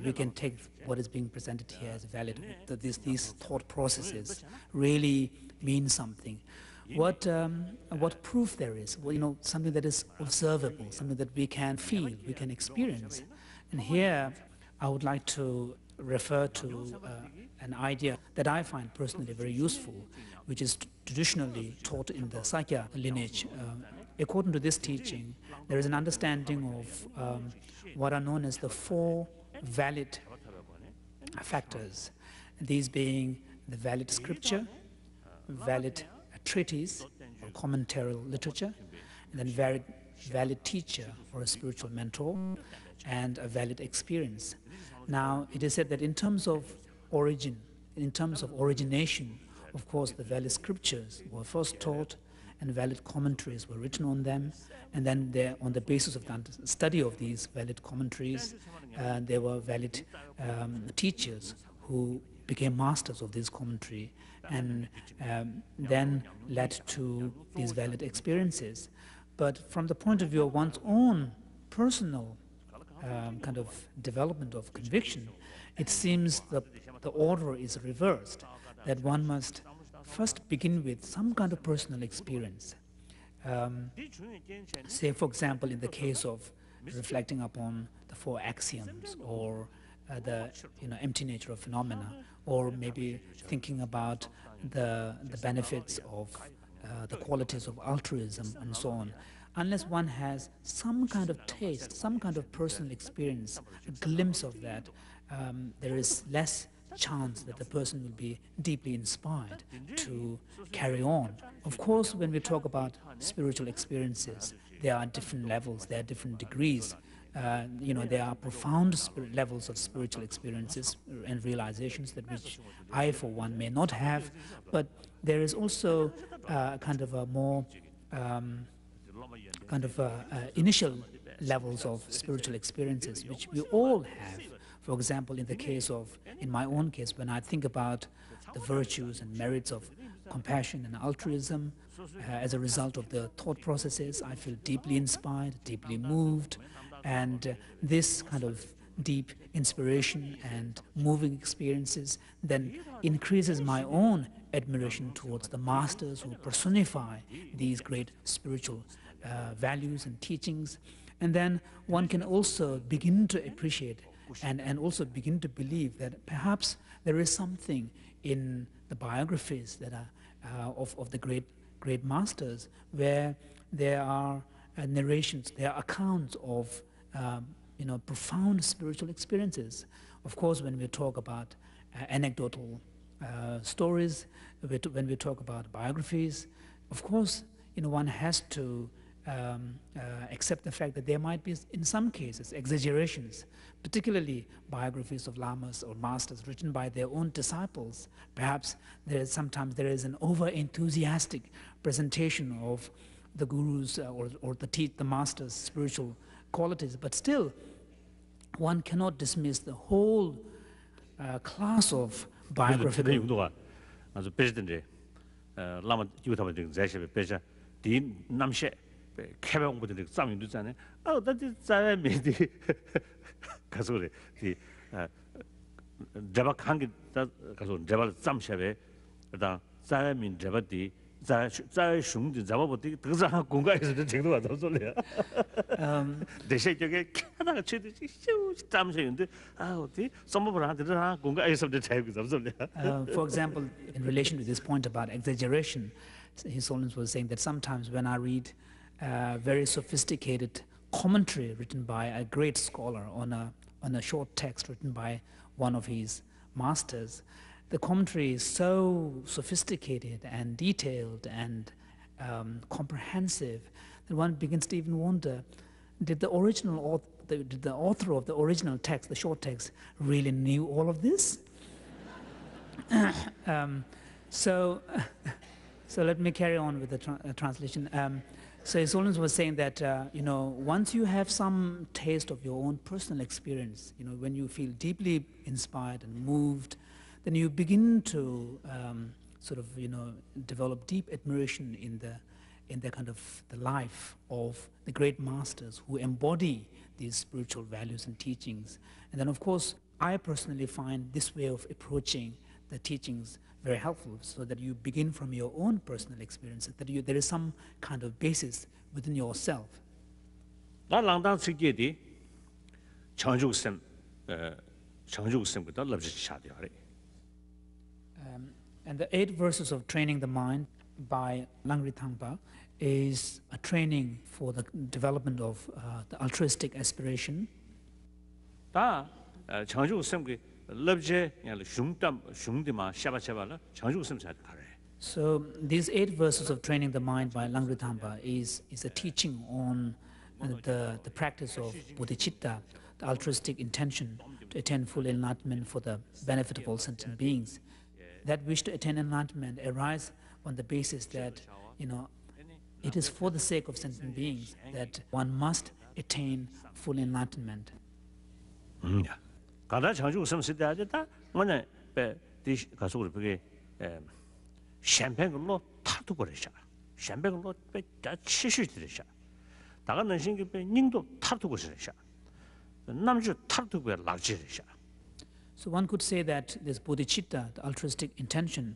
we can take what is being presented here as valid, that these thought processes really mean something. What proof there is, well, something that is observable, something that we can feel, we can experience. And here I would like to refer to an idea that I find personally very useful, which is traditionally taught in the Sakya lineage. According to this teaching, there is an understanding of what are known as the four valid factors, these being the valid scripture, valid treatise or commentarial literature, and then valid teacher or a spiritual mentor, and a valid experience. Now, it is said that in terms of origin, in terms of origination, of course, the valid scriptures were first taught and valid commentaries were written on them, and then on the basis of the study of these valid commentaries, there were valid teachers who became masters of this commentary, and then led to these valid experiences. But from the point of view of one's own personal kind of development of conviction, it seems that the order is reversed, that one must first begin with some kind of personal experience. Say, for example, in the case of reflecting upon the four axioms, or the empty nature of phenomena, or maybe thinking about the benefits of the qualities of altruism and so on. Unless one has some kind of taste, some kind of personal experience, a glimpse of that, there is less chance that the person will be deeply inspired to carry on. Of course, when we talk about spiritual experiences, there are different levels, there are different degrees. There are profound levels of spiritual experiences and realizations that which I, for one, may not have, but there is also kind of a more initial levels of spiritual experiences which we all have. For example, in my own case, when I think about the virtues and merits of compassion and altruism, as a result of the thought processes, I feel deeply inspired, deeply moved, and this kind of deep inspiration and moving experiences then increases my own admiration towards the masters who personify these great spiritual values and teachings. And then one can also begin to appreciate and also begin to believe that perhaps there is something in the biographies that are of the great masters, where there are narrations, there are accounts of profound spiritual experiences. Of course, when we talk about anecdotal stories, when we talk about biographies, of course, one has to accept the fact that there might be, in some cases, exaggerations, particularly biographies of lamas or masters written by their own disciples. Perhaps sometimes there is an over-enthusiastic presentation of the gurus or the master's spiritual qualities, but still, one cannot dismiss the whole class of biographical. 개방 모델 싸움이 되잖아요. 나도 자야미디 가서 이 자박 한게 가서 자발 짬샤베 다 자야민 자바디 자 슝디 자바보디 더자 공가에서 정도가 더 sol래요. 대세적에 하나가 최대지 짬샤인데 어디 선물을 하더라 공가에서 자유가 더 sol래요. For example, in relation to this point about exaggeration, His Holiness was saying that sometimes when I read very sophisticated commentary written by a great scholar on a short text written by one of his masters, the commentary is so sophisticated and detailed and comprehensive that one begins to even wonder, did the author of the original text, the short text, really knew all of this? So let me carry on with the translation. So His Holiness was saying that, once you have some taste of your own personal experience, when you feel deeply inspired and moved, then you begin to develop deep admiration in the kind of the life of the great masters who embody these spiritual values and teachings. And then, of course, I personally find this way of approaching the teachings very helpful, so that you begin from your own personal experiences, that there is some kind of basis within yourself. 나 랑당 측계디 창조심 창조심부터 럽지 샤디하래. And the 8 verses of training the mind by Langri Thangpa is a training for the development of the altruistic aspiration. 다 창조심그 럽제 슝디마 샤바샤바라 창조심 잘 가래. So these 8 verses of training the mind by Langri Thangpa is a teaching on the practice of bodhicitta, the altruistic intention to attain full enlightenment for the benefit of all sentient beings. That wish to attain enlightenment arises on the basis that, it is for the sake of sentient beings that one must attain full enlightenment. 가다 창조심 시대하다 뭐냐 배 가서 그게 샴페인으로 타도 버리셔. 샴페인으로 배다 치실 들으셔. 다가는 신기 배 닝도 타도 버리셔. 남주 타도 배 락지르셔. So one could say that this bodhicitta, the altruistic intention,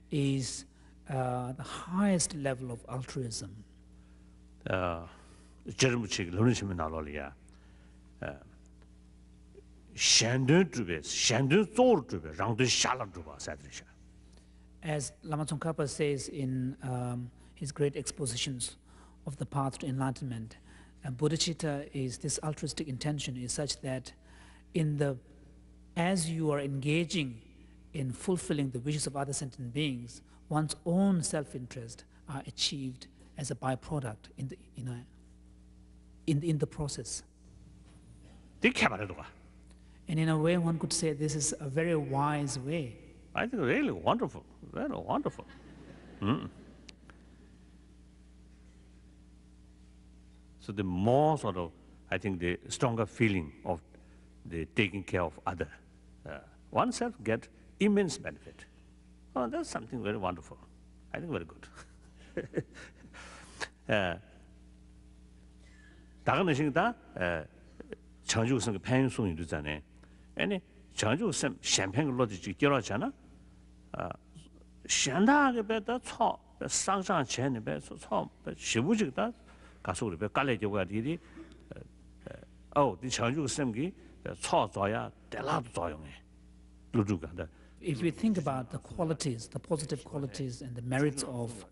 is the highest level of altruism. 저름치 런치면 나올이야. 샹든 주베 샹든 조르 주베 랑드 샬라 주바 사드리셔. As Lama Tsongkhapa says in his great expositions of the path to enlightenment, bodhicitta is this altruistic intention is such that as you are engaging in fulfilling the wishes of other sentient beings, one's own self-interest are achieved as a byproduct in the process. And in a way, one could say this is a very wise way. I think really wonderful, very wonderful. So the more sort of, I think the stronger feeling of the taking care of other, oneself get immense benefit. Oh, that's something very wonderful. I think very good. 다가는 신다 창조성 그 편성이 되잖아요. 아니 창조성 샴페인으로 되지 결하잖아. 현다게 배다 초 상상 전에 배서 초 시부직다 가서 우리 배 깔래져가 되리 이 창조성이 초조야 대라도 조용해. 루주가다. If we think about the qualities, the positive qualities and the merits of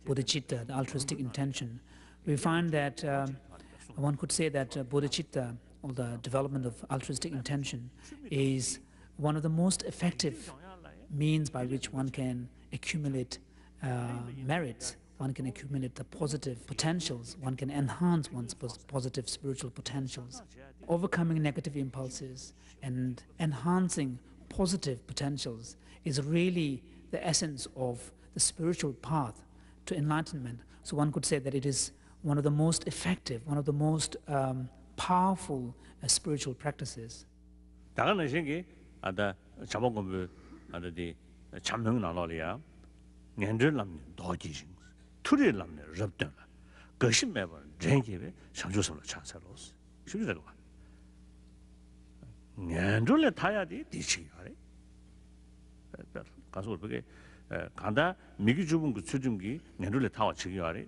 bodhicitta, the altruistic intention, we find that one could say that bodhicitta, or the development of altruistic intention, is one of the most effective means by which one can accumulate merits, one can accumulate the positive potentials, one can enhance one's positive spiritual potentials. Overcoming negative impulses and enhancing positive potentials is really the essence of the spiritual path to enlightenment. So one could say that it is one of the most effective, one of the most powerful spiritual practices. 다가는 신기 아다 자본금 아다디 참명 나로리야 년절 남는 도지신 투리 남는 럽던 그것이 매번 전기에 상주성을 찬사로스 쉽지도 않아 년절에 타야 돼 디치야래 가서 그게 간다 미기 주분 그 추중기 년절에 타와 지기야래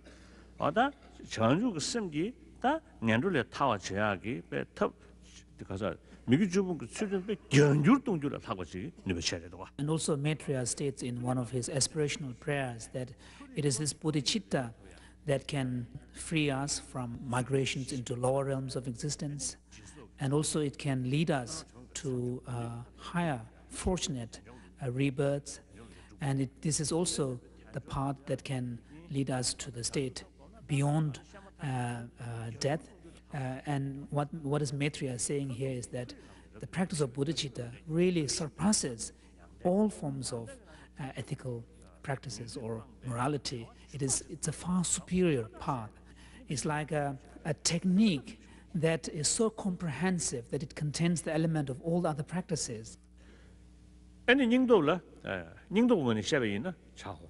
아다 전주 그 심기 다 년절에 타와 제약이 배터 가서 미기 주분 그 추중 배 연줄 동주를 하고 지 니베체래도 And also Maitreya states in one of his aspirational prayers that it is this bodhicitta that can free us from migrations into lower realms of existence, and also it can lead us to higher fortunate rebirths, and this is also the path that can lead us to the state beyond death. And what is Maitreya saying here is that the practice of bodhicitta really surpasses all forms of ethical practices or morality. It's a far superior path. It's like a technique that is so comprehensive that it contains the element of all the other practices. 아니 닝도라 닝도 보면 샤베 있나 차호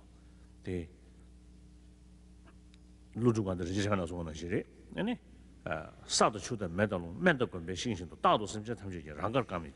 네 루주관들 지시하나 소는 시리 아니 사도 추다 매달로 맨도 건배 신신도 다도 선제 탐지 랑갈 감이